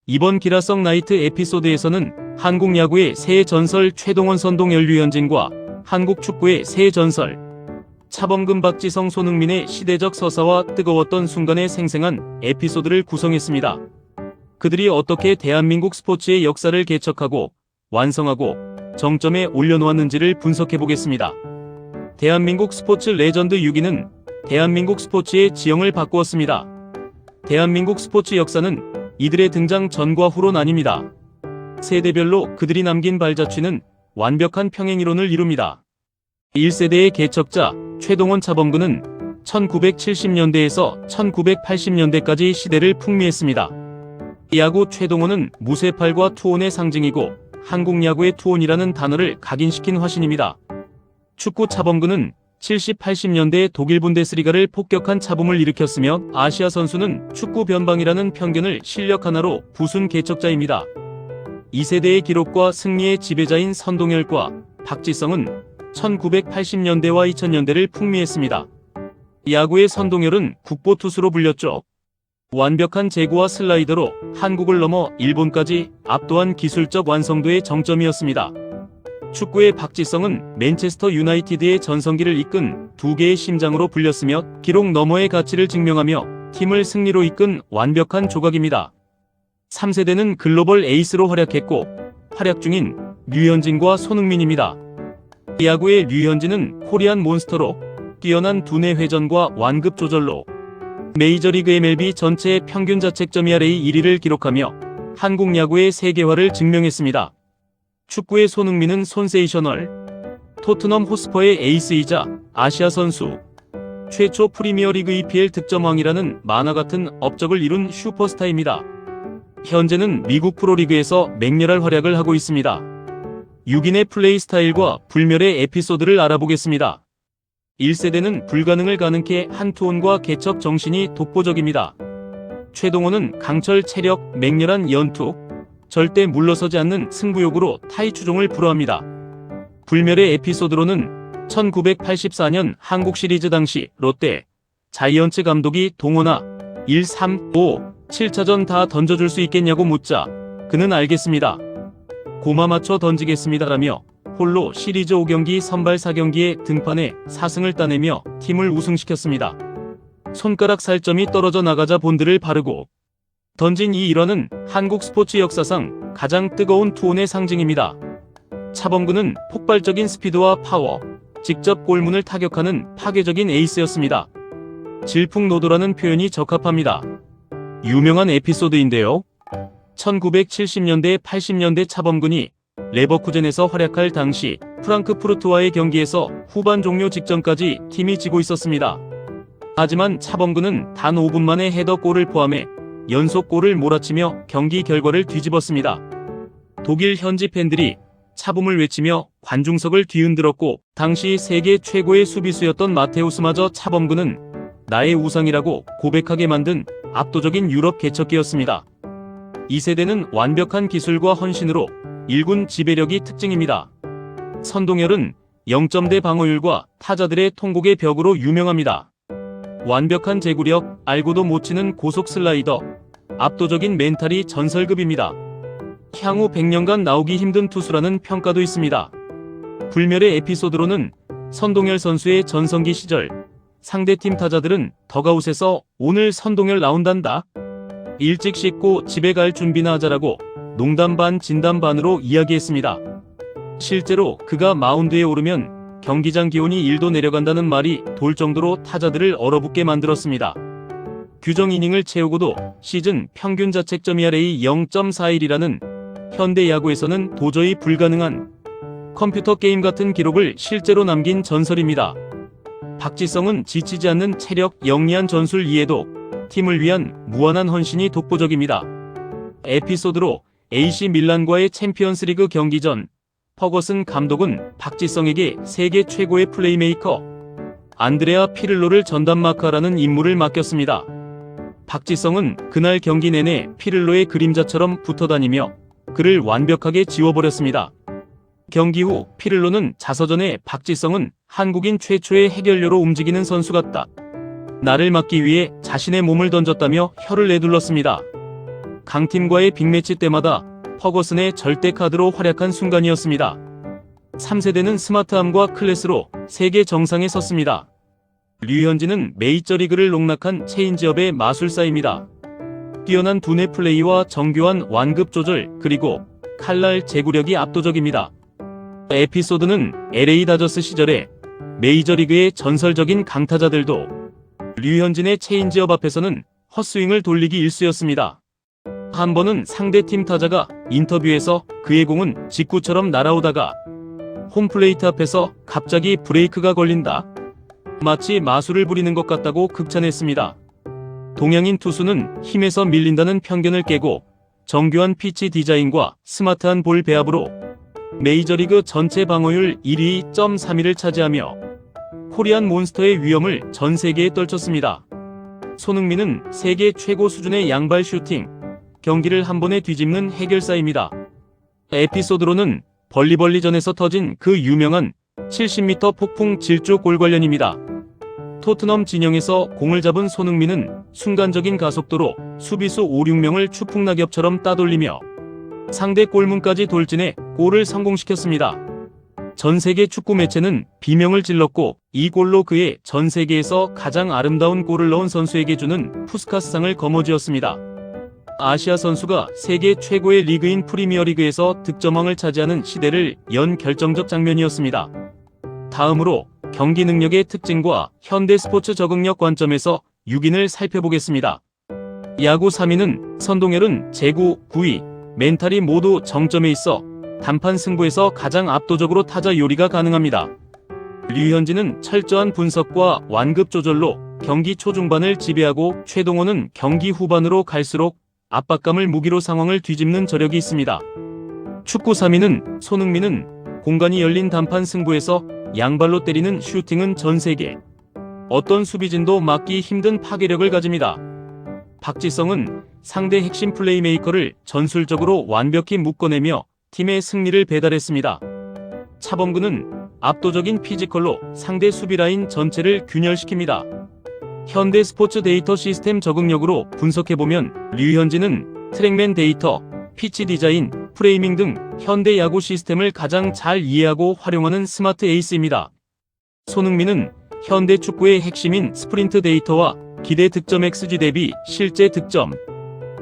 이번 기라성 나이트 에피소드에서는 한국 야구의 새 전설 최동원, 선동열, 류현진과 한국 축구의 새 전설 차범근, 박지성, 손흥민의 시대적 서사와 뜨거웠던 순간의 생생한 에피소드를 구성했습니다. 그들이 어떻게 대한민국 스포츠의 역사를 개척하고 완성하고 정점에 올려놓았는지를 분석해보겠습니다. 대한민국 스포츠 레전드 6위는 대한민국 스포츠의 지형을 바꾸었습니다. 대한민국 스포츠 역사는 이들의 등장 전과 후로 나뉩니다. 세대별로 그들이 남긴 발자취는 완벽한 평행이론을 이룹니다. 1세대의 개척자 최동원, 차범근은 1970년대에서 1980년대까지 시대를 풍미했습니다. 야구 최동원은 무쇠팔과 투혼의 상징이고 한국 야구의 투혼이라는 단어를 각인시킨 화신입니다. 축구 차범근은 70, 80년대 독일 분데스리가를 폭격한 차붐을 일으켰으며 아시아 선수는 축구 변방이라는 편견을 실력 하나로 부순 개척자입니다. 2세대의 기록과 승리의 지배자인 선동열과 박지성은 1980년대와 2000년대를 풍미했습니다. 야구의 선동열은 국보투수로 불렸죠. 완벽한 제구와 슬라이더로 한국을 넘어 일본까지 압도한 기술적 완성도의 정점이었습니다. 축구의 박지성은 맨체스터 유나이티드의 전성기를 이끈 두 개의 심장으로 불렸으며 기록 너머의 가치를 증명하며 팀을 승리로 이끈 완벽한 조각입니다. 3세대는 글로벌 에이스로 활약했고 활약 중인 류현진과 손흥민입니다. 야구의 류현진은 코리안 몬스터로 뛰어난 두뇌 회전과 완급 조절로 메이저리그 MLB 전체 평균 자책점 ERA 1위를 기록하며 한국 야구의 세계화를 증명했습니다. 축구의 손흥민은 손세이셔널, 토트넘 호스퍼의 에이스이자 아시아 선수, 최초 프리미어리그 EPL 득점왕이라는 만화 같은 업적을 이룬 슈퍼스타입니다. 현재는 미국 프로리그에서 맹렬한 활약을 하고 있습니다. 6인의 플레이 스타일과 불멸의 에피소드를 알아보겠습니다. 1세대는 불가능을 가능케 한 투혼과 개척 정신이 독보적입니다. 최동원은 강철 체력, 맹렬한 연투, 절대 물러서지 않는 승부욕으로 타이 추종을 불허합니다. 불멸의 에피소드로는 1984년 한국 시리즈 당시 롯데, 자이언츠 감독이 동원아 1, 3, 5, 7차전 다 던져줄 수 있겠냐고 묻자 그는 알겠습니다. 고마 맞춰 던지겠습니다라며 홀로 시리즈 5경기 선발 4경기에 등판해 4승을 따내며 팀을 우승시켰습니다. 손가락 살점이 떨어져 나가자 본드를 바르고 던진 이 일화는 한국 스포츠 역사상 가장 뜨거운 투혼의 상징입니다. 차범근은 폭발적인 스피드와 파워, 직접 골문을 타격하는 파괴적인 에이스였습니다. 질풍노도라는 표현이 적합합니다. 유명한 에피소드인데요. 1970년대 80년대 차범근이 레버쿠젠에서 활약할 당시 프랑크푸르트와의 경기에서 후반 종료 직전까지 팀이 지고 있었습니다. 하지만 차범근은 단 5분 만에 헤더골을 포함해 연속골을 몰아치며 경기 결과를 뒤집었습니다. 독일 현지 팬들이 차붐을 외치며 관중석을 뒤흔들었고 당시 세계 최고의 수비수였던 마테우스마저 차범근은 나의 우상이라고 고백하게 만든 압도적인 유럽 개척기였습니다. 2세대는 완벽한 기술과 헌신으로 일군 지배력이 특징입니다. 선동열은 0점대 방어율과 타자들의 통곡의 벽으로 유명합니다. 완벽한 제구력, 알고도 못 치는 고속 슬라이더, 압도적인 멘탈이 전설급입니다. 향후 100년간 나오기 힘든 투수라는 평가도 있습니다. 불멸의 에피소드로는 선동열 선수의 전성기 시절 상대팀 타자들은 더가웃에서 오늘 선동열 나온단다. 일찍 씻고 집에 갈 준비나 하자라고 농담 반 진담 반으로 이야기했습니다. 실제로 그가 마운드에 오르면 경기장 기온이 1도 내려간다는 말이 돌 정도로 타자들을 얼어붙게 만들었습니다. 규정 이닝을 채우고도 시즌 평균 자책점 ERA 0.41이라는 현대 야구에서는 도저히 불가능한 컴퓨터 게임 같은 기록을 실제로 남긴 전설입니다. 박지성은 지치지 않는 체력, 영리한 전술 이해도, 팀을 위한 무한한 헌신이 독보적입니다. 에피소드로 AC 밀란과의 챔피언스리그 경기 전 퍼거슨 감독은 박지성에게 세계 최고의 플레이메이커 안드레아 피를로를 전담마크하라는 임무를 맡겼습니다. 박지성은 그날 경기 내내 피를로의 그림자처럼 붙어다니며 그를 완벽하게 지워버렸습니다. 경기 후 피를로는 자서전에 박지성은 한국인 최초의 해결료로 움직이는 선수 같다. 나를 막기 위해 자신의 몸을 던졌다며 혀를 내둘렀습니다. 강팀과의 빅매치 때마다 퍼거슨의 절대 카드로 활약한 순간이었습니다. 3세대는 스마트함과 클래스로 세계 정상에 섰습니다. 류현진은 메이저리그를 농락한 체인지업의 마술사입니다. 뛰어난 두뇌 플레이와 정교한 완급 조절, 그리고 칼날 제구력이 압도적입니다. 에피소드는 LA 다저스 시절에 메이저리그의 전설적인 강타자들도 류현진의 체인지업 앞에서는 헛스윙을 돌리기 일쑤였습니다. 한 번은 상대팀 타자가 인터뷰에서 그의 공은 직구처럼 날아오다가 홈플레이트 앞에서 갑자기 브레이크가 걸린다, 마치 마술을 부리는 것 같다고 극찬했습니다. 동양인 투수는 힘에서 밀린다는 편견을 깨고 정교한 피치 디자인과 스마트한 볼 배합으로 메이저리그 전체 방어율 1위 1.3위를 차지하며 코리안 몬스터의 위험을 전 세계에 떨쳤습니다. 손흥민은 세계 최고 수준의 양발 슈팅, 경기를 한 번에 뒤집는 해결사입니다. 에피소드로는 벌리벌리전에서 터진 그 유명한 70m 폭풍 질주 골 관련입니다. 토트넘 진영에서 공을 잡은 손흥민은 순간적인 가속도로 수비수 5, 6명을 추풍낙엽처럼 따돌리며 상대 골문까지 돌진해 골을 성공시켰습니다. 전 세계 축구 매체는 비명을 질렀고 이 골로 그의 전 세계에서 가장 아름다운 골을 넣은 선수에게 주는 푸스카스상을 거머쥐었습니다. 아시아 선수가 세계 최고의 리그인 프리미어리그에서 득점왕을 차지하는 시대를 연 결정적 장면이었습니다. 다음으로 경기 능력의 특징과 현대 스포츠 적응력 관점에서 6인을 살펴보겠습니다. 야구 3위는 선동열은 제구, 구위, 멘탈이 모두 정점에 있어 단판 승부에서 가장 압도적으로 타자 요리가 가능합니다. 류현진은 철저한 분석과 완급 조절로 경기 초중반을 지배하고 최동원은 경기 후반으로 갈수록 압박감을 무기로 상황을 뒤집는 저력이 있습니다. 축구 3위는 손흥민은 공간이 열린 단판 승부에서 양발로 때리는 슈팅은 전 세계 어떤 수비진도 막기 힘든 파괴력을 가집니다. 박지성은 상대 핵심 플레이메이커를 전술적으로 완벽히 묶어내며 팀의 승리를 배달했습니다. 차범근은 압도적인 피지컬로 상대 수비라인 전체를 균열시킵니다. 현대 스포츠 데이터 시스템 적응력으로 분석해보면 류현진은 트랙맨 데이터, 피치 디자인, 프레이밍 등 현대 야구 시스템을 가장 잘 이해하고 활용하는 스마트 에이스입니다. 손흥민은 현대 축구의 핵심인 스프린트 데이터와 기대 득점 XG 대비 실제 득점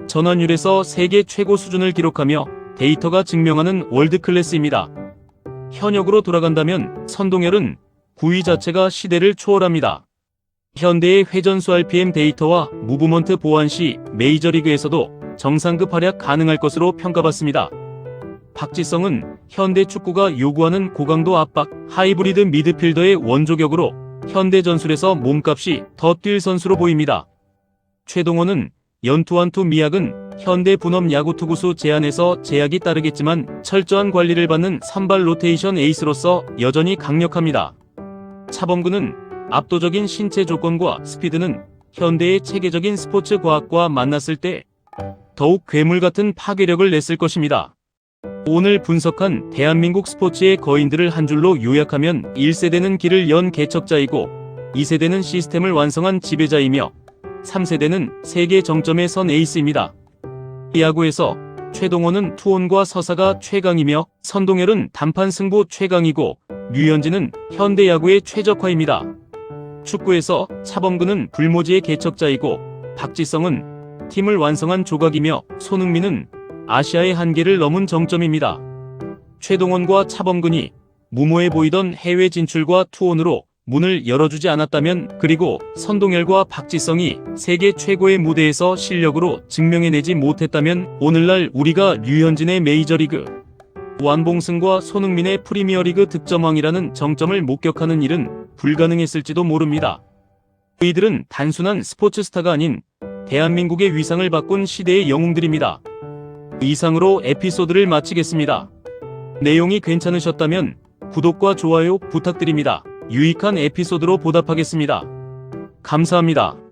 전환율에서 세계 최고 수준을 기록하며 데이터가 증명하는 월드클래스입니다. 현역으로 돌아간다면 선동열은 구위 자체가 시대를 초월합니다. 현대의 회전수 RPM 데이터와 무브먼트 보완 시 메이저리그에서도 정상급 활약 가능할 것으로 평가받습니다. 박지성은 현대 축구가 요구하는 고강도 압박, 하이브리드 미드필더의 원조격으로 현대 전술에서 몸값이 더 뛸 선수로 보입니다. 최동원은 연투완투 미학은 현대 분업 야구 투구수 제한에서 제약이 따르겠지만 철저한 관리를 받는 선발 로테이션 에이스로서 여전히 강력합니다. 차범근은 압도적인 신체 조건과 스피드는 현대의 체계적인 스포츠 과학과 만났을 때 더욱 괴물 같은 파괴력을 냈을 것입니다. 오늘 분석한 대한민국 스포츠의 거인들을 한 줄로 요약하면 1세대는 길을 연 개척자이고 2세대는 시스템을 완성한 지배자이며 3세대는 세계 정점에 선 에이스입니다. 야구에서 최동원은 투혼과 서사가 최강이며 선동열은 단판 승부 최강이고 류현진은 현대 야구의 최적화입니다. 축구에서 차범근은 불모지의 개척자이고 박지성은 팀을 완성한 조각이며 손흥민은 아시아의 한계를 넘은 정점입니다. 최동원과 차범근이 무모해 보이던 해외 진출과 투혼으로 문을 열어주지 않았다면, 그리고 선동열과 박지성이 세계 최고의 무대에서 실력으로 증명해내지 못했다면 오늘날 우리가 류현진의 메이저리그, 완봉승과 손흥민의 프리미어리그 득점왕이라는 정점을 목격하는 일은 불가능했을지도 모릅니다. 이들은 단순한 스포츠 스타가 아닌 대한민국의 위상을 바꾼 시대의 영웅들입니다. 이상으로 에피소드를 마치겠습니다. 내용이 괜찮으셨다면 구독과 좋아요 부탁드립니다. 유익한 에피소드로 보답하겠습니다. 감사합니다.